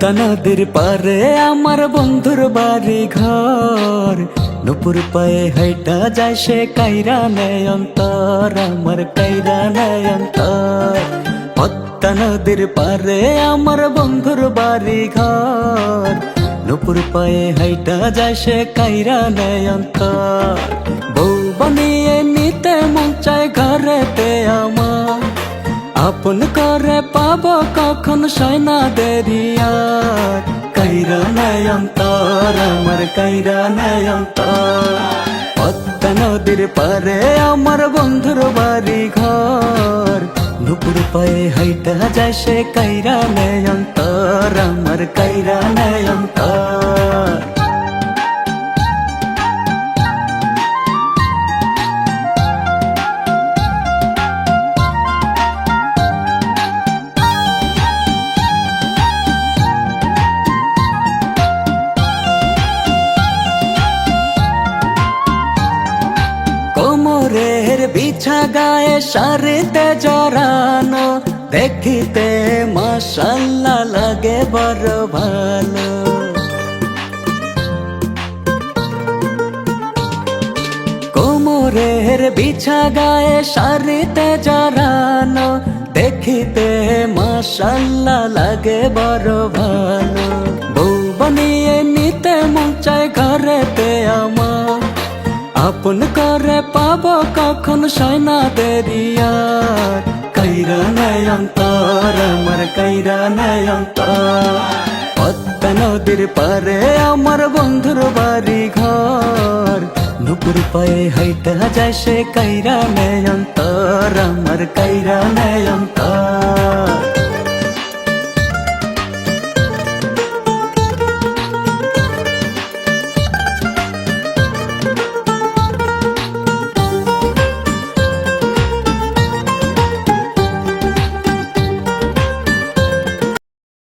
পদ্মা নদীর পারে আমার বন্ধুর বাড়ি ঘর, নুপুর পায়ে হাইটা যায় সে কাইরা নেয় অন্তর, আমার কাইরা নেয় অন্তর। পদ্মা নদীর পারে আমার বন্ধুর বাড়ি ঘর, নুপুর পায়ে হাইটা যায় সে কাইরা নেয় অন্তর। বউ বানিয়ে নিতে মন চায় ঘরেতে আমার, আপন করে পাবো কখন সয়না দেরিয়ার। কাইরা নেয় অন্তর, আমার কাইরা নেয় অন্তর। পদ্মা নদীর পারে আমার বন্ধুর বাড়ি ঘর, নুপুর পায়ে হাইটা যায় সে কাইরা নেয় অন্তর, আমার কাইরা নেয় অন্তর। কোমরের বিছা গায়ে শাড়িতে জড়ানো, দেখিতে মাশাআল্লাহ লাগে বড় ভালো। কোমরের বিছা গায়ে শাড়িতে জড়ানো, দেখিতে মাশাআল্লাহ লাগে বড় ভালো। বউ বানিয়ে নিতে মন চায় ঘরেতে আমার, আপন করে পাবো কখন সয়না দেরিয়ার। কাইরা নেয় অন্তর, আমার কাইরা নেয় অন্তর। পদ্মা নদীর পারে আমার বন্ধুর বাড়ি ঘর, নুপুর পায়ে হাইটা যায় সে কাইরা নেয় অন্তর, আমার কাইরা নেয় অন্তর।